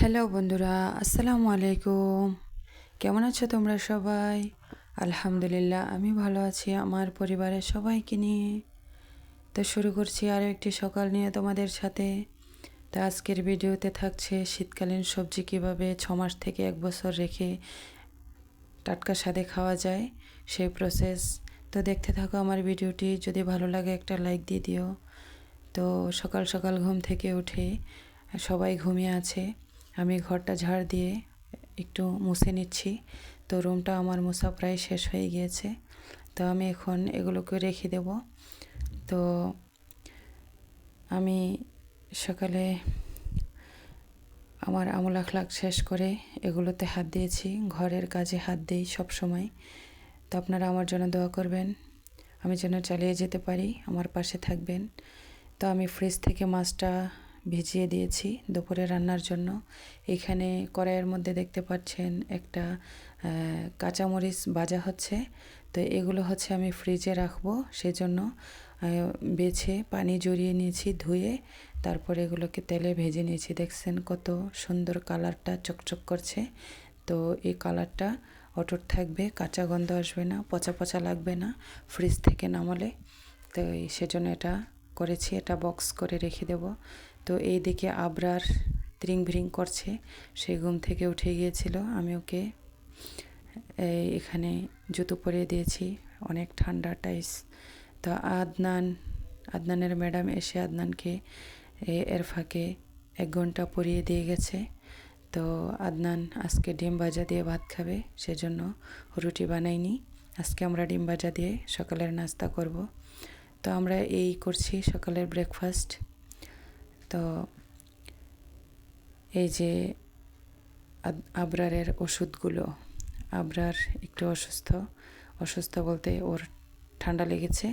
Hello বন্ধুরা, আসসালামু আলাইকুম। কেমন আছো তোমরা সবাই? আলহামদুলিল্লাহ আমি ভালো আছি আমার পরিবারের সবাইকে নিয়ে। তো শুরু করছি আরও একটি সকাল নিয়ে তোমাদের সাথে। তো আজকের ভিডিওতে থাকছে শীতকালীন সবজি কিভাবে 6 মাস থেকে 1 বছর রেখে টাটকা স্বাদে খাওয়া যায় সেই প্রসেস। তো দেখতে থাকো আমার ভিডিওটি, যদি ভালো লাগে একটা লাইক দিয়ে দিও। তো সকাল সকাল ঘুম থেকে উঠে সবাই ঘুমিয়ে আছে, আমি ঘরটা ঝাড় দিয়ে একটু মুছে নিচ্ছি। তো রুমটা আমার মোছা প্রায় শেষ হয়ে গিয়েছে। তো আমি এখন এগুলোকে রেখে দেব। তো আমি সকালে আমার আমল আখলাক শেষ করে এগুলোতে হাত দিয়েছি, ঘরের কাজে হাত দিই সব সময়। তো আপনারা আমার জন্য দোয়া করবেন, আমি যেন চালিয়ে যেতে পারি, আমার পাশে থাকবেন। তো আমি ফ্রিজ থেকে মাছটা ভিজিয়ে দিয়েছি দুপুরে রান্নার জন্য। এখানে কড়াইয়ের মধ্যে দেখতে পাচ্ছেন একটা কাঁচামরিচ ভাজা হচ্ছে। তো এগুলো হচ্ছে আমি ফ্রিজে রাখবো, সেজন্য বেছে পানি জড়িয়ে নিয়েছি ধুয়ে। তারপরে এগুলোকে তেলে ভেজে নিয়েছি, দেখছেন কত সুন্দর কালারটা চকচক করছে। তো এই কালারটা অটুট থাকবে, কাঁচা গন্ধ আসবে না, পচা পচা লাগবে না ফ্রিজ থেকে নামালে। তো সেজন্য এটা করেছি, এটা বক্স করে রেখে দেব। তো এই দিকে আবরার ত্রিং ভিরিং করছে, সে ঘুম থেকে উঠে গিয়েছিল। আমি ওকে এখানে জুতো পরিয়ে দিয়েছি, অনেক ঠান্ডা টাইস। তো আদনানের ম্যাডাম এসে আদনানকে এর ফাঁকে 1 ঘন্টা পরিয়ে দিয়ে গেছে। তো আদনান আজকে ডিম ভাজা দিয়ে ভাত খাবে, সেজন্য রুটি বানাইনি। আজকে আমরা ডিম ভাজা দিয়ে সকালের নাস্তা করব। তো আমরা এই করছি সকালের ব্রেকফাস্ট। তো এই যে আবরারের ওষুধগুলো, আবরার একটু অসুস্থ বলতে ওর ঠান্ডা লেগেছে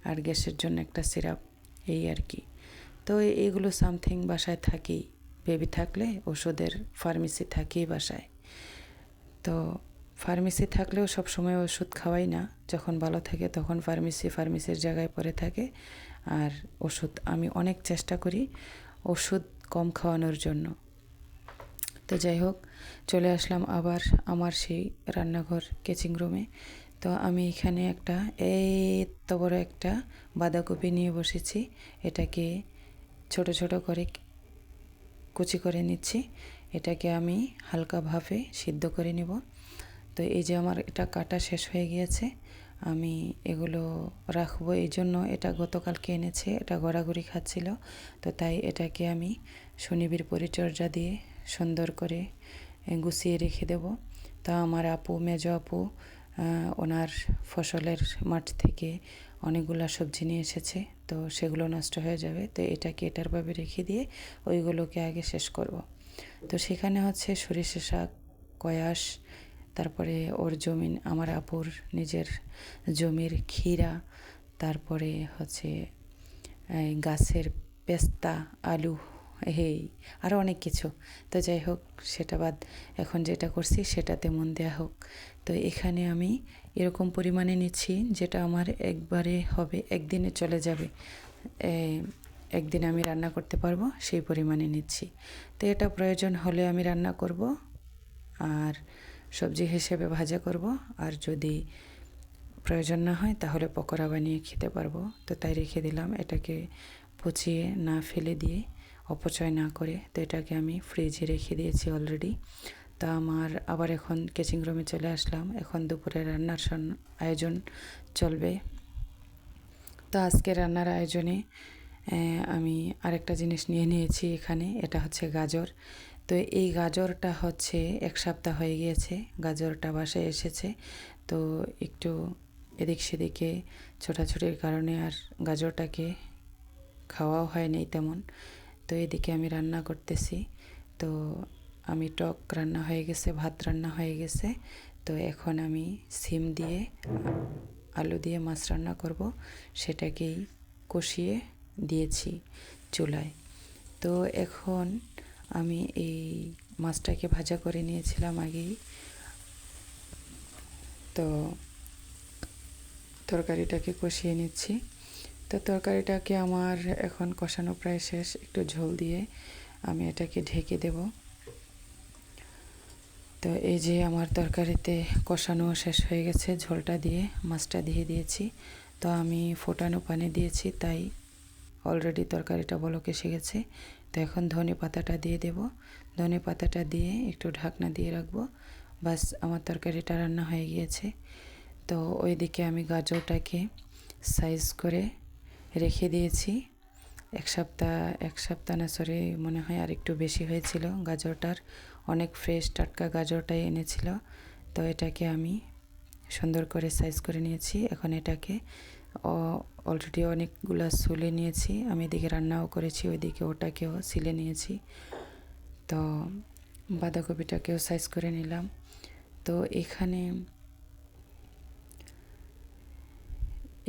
আর গ্যাসের জন্য একটা সিরাপ, এই আর কি। তো এইগুলো সামথিং বাসায় থাকেই, বেবি থাকলে ওষুধের ফার্মেসি থাকেই বাসায়। তো ফার্মেসি থাকলেও সব সময় ওষুধ খাওয়াই না, যখন ভালো থাকে তখন ফার্মেসির জায়গায় পড়ে থাকে। আর ওষুধ আমি অনেক চেষ্টা করি ওষুধ কম খাওয়ানোর জন্য। তো যাই হোক, চলে আসলাম আবার আমার সেই রান্নাঘর কিচেন রুমে। তো আমি এখানে এত বড় একটা বাঁধাকপি নিয়ে বসেছি, এটাকে ছোট ছোট করে কুচি করে নিচ্ছি। এটাকে আমি হালকা ভাবে সিদ্ধ করে নেব। তো এই যে আমার এটা কাটা শেষ হয়ে গিয়েছে, আমি এগুলো রাখবো। এই জন্য এটা গতকালকে এনেছে, এটা গড়াগড়ি খাচ্ছিল। তো তাই এটাকে আমি সুনিবিড় পরিচর্যা দিয়ে সুন্দর করে গুছিয়ে রেখে দেব। তা আমার আপু, মেজো আপু, ওনার ফসলের মাঠ থেকে অনেকগুলো সবজি নিয়ে এসেছে, তো সেগুলো নষ্ট হয়ে যাবে। তো এটাকে এটারভাবে রেখে দিয়ে ওইগুলোকে আগে শেষ করব। তো সেখানে হচ্ছে সরিষা শাক, কয়াস, তারপরে ওর জমিন, আমার আপুর নিজের জমির ক্ষীরা, তারপরে হচ্ছে গাছের পেস্তা, আলু, এই আরও অনেক কিছু। তো যাই হোক, সেটা বাদ, এখন যেটা করছি সেটাতে মন দেওয়া হোক। তো এখানে আমি এরকম পরিমাণে নিচ্ছি যেটা আমার একবারে হবে, একদিনে চলে যাবে, একদিন আমি রান্না করতে পারবো, সেই পরিমাণে নিচ্ছি। তো এটা প্রয়োজন হলে আমি রান্না করব, আর সবজি হিসেবে ভাজা করব, আর যদি প্রয়োজন না হয় তাহলে পকোড়া বানিয়ে খেতে পারবো। তো তাই রেখে দিলাম, এটাকে পচিয়ে না ফেলে দিয়ে, অপচয় না করে। তো এটাকে আমি ফ্রিজে রেখে দিয়েছি অলরেডি। তা আমার আবার এখন কিচেন রুমে চলে আসলাম, এখন দুপুরে রান্নার আয়োজন চলবে। তো আজকে রান্নার আয়োজনে আমি আরেকটা জিনিস নিয়ে নিয়েছি এখানে, এটা হচ্ছে গাজর। তো এই গাজরটা হচ্ছে 1 সপ্তাহ হয়ে গিয়েছে গাজরটা বাসায় এসেছে। তো একটু এদিক সেদিকে ছোটাছুটির কারণে আর গাজরটাকে খাওয়াও হয়নি তেমন। তো এদিকে আমি রান্না করতেছি। তো আমি টক রান্না হয়ে গেছে, ভাত রান্না হয়ে গেছে। তো এখন আমি সিম দিয়ে আলু দিয়ে মাছ রান্না করব, সেটাকেই কষিয়ে দিয়েছি চুলায়। তো এখন আমি এই মাছটাকে ভাজা করে নিয়েছিলাম আগেই। তো তরকারিটাকে কষিয়ে নিচ্ছি। তো তরকারিটাকে আমার এখন কষানো প্রায় শেষ, একটু ঝোল দিয়ে আমি এটাকে ঢেকে দেব। তো এই যে আমার তরকারিতে কষানো শেষ হয়ে গেছে, ঝোলটা দিয়ে মাছটা দিয়ে দিয়েছি। তো আমি ফোটানো পানি দিয়েছি, তাই অলরেডি তরকারিটা বলক এসে গেছে। তো এখন ধনে পাতাটা দিয়ে দেব। ধনে পাতাটা দিয়ে একটু ঢাকনা দিয়ে রাখবো। বাস আমার তরকারিটা রান্না হয়ে গিয়েছে। তো ওইদিকে আমি গাজরটাকে সাইজ করে রেখে দিয়েছি। এক সপ্তাহ না, সরি, মনে হয় আর একটু বেশি হয়েছিল। গাজরটার অনেক ফ্রেশ টাটকা গাজরটাই এনেছিল। তো এটাকে আমি সুন্দর করে সাইজ করে নিয়েছি। এখন এটাকে অলরেডি অনেকগুলো সুলে নিয়েছি। আমি এদিকে রান্নাও করেছি, ওইদিকে ওটাকেও সিলে নিয়েছি। তো বাঁধাকপিটাকেও সাইজ করে নিলাম। তো এখানে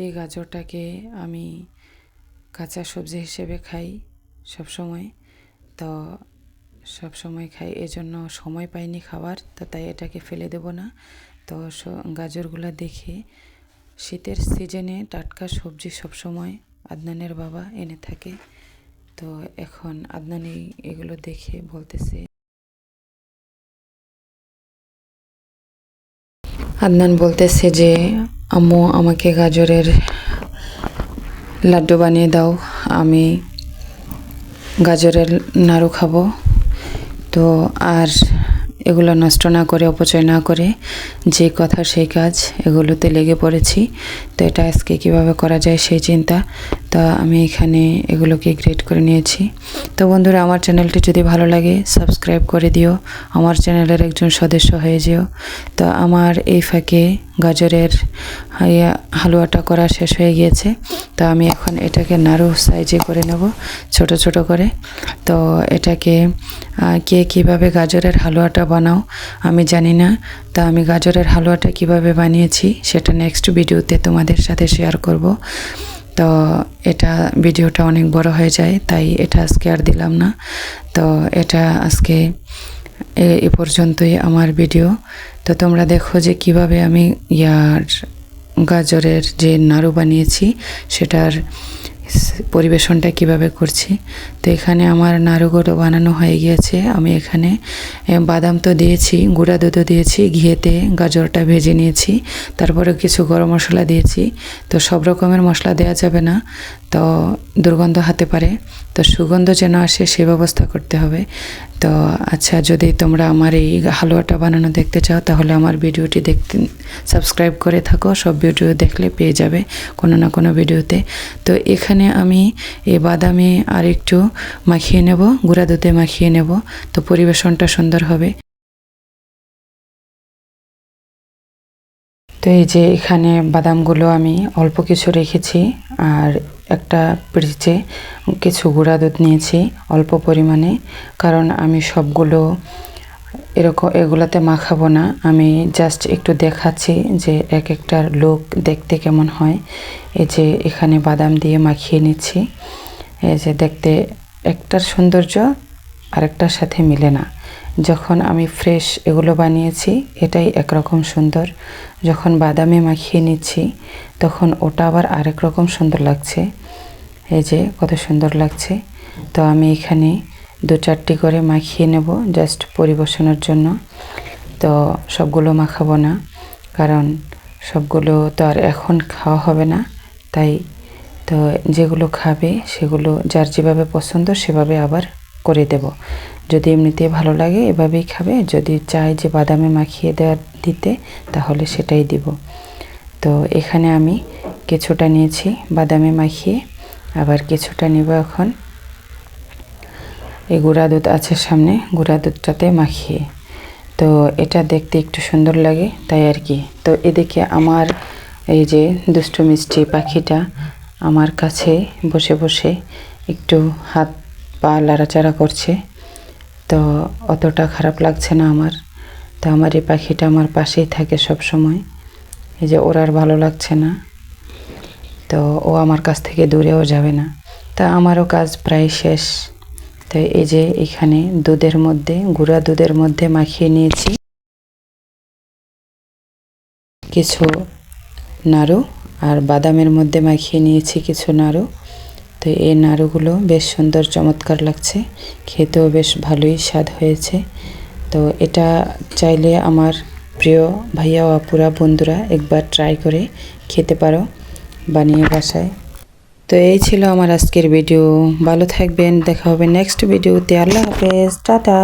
এই গাজরটাকে আমি কাঁচা সবজি হিসেবে খাই সবসময়। তো সবসময় খাই, এজন্য সময় পাইনি খাবার, তো তাই এটাকে ফেলে দেব না। তো গাজরগুলো দেখে শীতের সিজনে টাটকা সবজি সবসময় আদনানের বাবা এনে থাকে। তো এখন আদনানি এগুলো দেখে বলতেছে, আদনান বলতেছে যে আম্মু আমাকে গাজরের লাড্ডু বানিয়ে দাও, আমি গাজরের নাড়ু খাবো। তো আর এগুলো নষ্ট না করে, অপচয় না করে, যে কথা সেই কাজ, এগুলোতে লেগে পড়েছি। তো এটা আজকে কীভাবে করা যায় সেই চিন্তা। তা আমি এখানে এগুলোকে গ্রেড করে নিয়েছি। তো বন্ধুরা, আমার চ্যানেলটি যদি ভালো লাগে সাবস্ক্রাইব করে দিও, আমার চ্যানেলের একজন সদস্য হয়ে যেও। তো আমার এই ফাঁকে গাজরের হালুয়াটা করা শেষ হয়ে গিয়েছে। তো আমি এখন এটাকে নাড়ু সাইজে করে নেব, ছোট ছোট করে। তো এটাকে কে কীভাবে গাজরের হালুয়াটা বানাও আমি জানি না। তা আমি গাজরের হালুয়াটা কিভাবে বানিয়েছি সেটা নেক্সট ভিডিওতে তোমাদের সাথে শেয়ার করব। তো এটা ভিডিওটা অনেক বড় হয়ে যায়, তাই এটা আজকে আর দিলাম না। তো এটা আজকে এ পর্যন্তই আমার ভিডিও। তো তোমরা দেখো যে কিভাবে আমি গাজরের যে নাড়ু বানিয়েছি সেটার পরিবেশনটা কিভাবে করছি। তো এখানে আমার নাড়ুগুলো বানানো হয়ে গিয়েছে। আমি এখানে বাদাম তো দিয়েছি, গুঁড়া দুধও দিয়েছি, ঘিয়েতে গাজরটা ভেজে নিয়েছি, তারপরে কিছু গরম মশলা দিয়েছি। তো সব রকমের মশলা দেওয়া যাবে না, তো দুর্গন্ধ হতে পারে। তো সুগন্ধ যেন আসে সে ব্যবস্থা করতে হবে। তো আচ্ছা, যদি তোমরা আমার এই হালুয়াটা বানানো দেখতে চাও তাহলে আমার ভিডিওটি দেখতে সাবস্ক্রাইব করে থাকো, সব ভিডিও দেখলে পেয়ে যাবে কোনো না কোনো ভিডিওতে। তো এখানে আমি এই বাদামে আর একটু মাখিয়ে নেব, গুঁড়া দুধে মাখিয়ে নেব, তো পরিবেশনটা সুন্দর হবে। তো এই যে এখানে বাদামগুলো আমি অল্প কিছু রেখেছি, আর একটা পিরিচে কিছু গুঁড়া দুধ নিয়েছি অল্প পরিমাণে, কারণ আমি সবগুলো এগুলোতে মাখাবো না। আমি জাস্ট একটু দেখাচ্ছি যে এক একটার লুক দেখতে কেমন হয়। এই যে এখানে বাদাম দিয়ে মাখিয়ে নিচ্ছি। এই যে দেখতে একটার সৌন্দর্য আরেকটার সাথে মিলে না। যখন আমি ফ্রেশ এগুলো বানিয়েছি এটাই একরকম সুন্দর, যখন বাদামে মাখিয়ে নিচ্ছি তখন ওটা আবার আরেক রকম সুন্দর লাগছে। এই যে কত সুন্দর লাগছে। তো আমি এখানে 2-4টি করে মাখিয়ে নেব জাস্ট পরিবেশনের জন্য। তো সবগুলো মাখাবো না, কারণ সবগুলো তো আর এখন খাওয়া হবে না, তাই তো যেগুলো খাবে সেগুলো যার যেভাবে পছন্দ সেভাবে আবার করে দেব। যদি এমনিতে ভালো লাগে এভাবেই খাবে, যদি চাই যে বাদামে মাখিয়ে দিতে তাহলে সেটাই দিব। তো এখানে আমি কিছুটা নিয়েছি বাদামে মাখিয়ে, আবার কিছুটা নিব এখন এই গুঁড়া দুধ আছে সামনে, গুঁড়া দুধটাতে মাখিয়ে। তো এটা দেখতে একটু সুন্দর লাগে তাই আর কি। তো এদিকে আমার এই যে দুষ্টু মিষ্টি পাখিটা আমার কাছে বসে বসে একটু হাত পা লাড়াচাড়া করছে। তো অতটা খারাপ লাগছে না আমার। তো আমার এই পাখিটা আমার পাশেই থাকে সব সময়। এই যে ওর আর ভালো লাগছে না, তো ও আমার কাছ থেকে দূরেও যাবে না। তা আমারও কাজ প্রায় শেষ। তো এই যে এখানে দুধের মধ্যে, গুঁড়া দুধের মধ্যে মাখিয়ে নিয়েছি কিছু নাড়ু, আর বাদামের মধ্যে মাখিয়ে নিয়েছি কিছু নাড়ু। তো এই নাড়ুগুলো বেশ সুন্দর চমৎকার লাগছে, খেতেও বেশ ভালোই স্বাদ হয়েছে। তো এটা চাইলে আমার প্রিয় ভাইয়া ও আপুরা বন্ধুরা একবার ট্রাই করে খেতে পারো বানিয়ে বাসায়। তো এই ছিল আমার আজকের ভিডিও। ভালো থাকবেন, দেখা হবে নেক্সট ভিডিওতে। আল্লাহ হাফেজ, টাটা।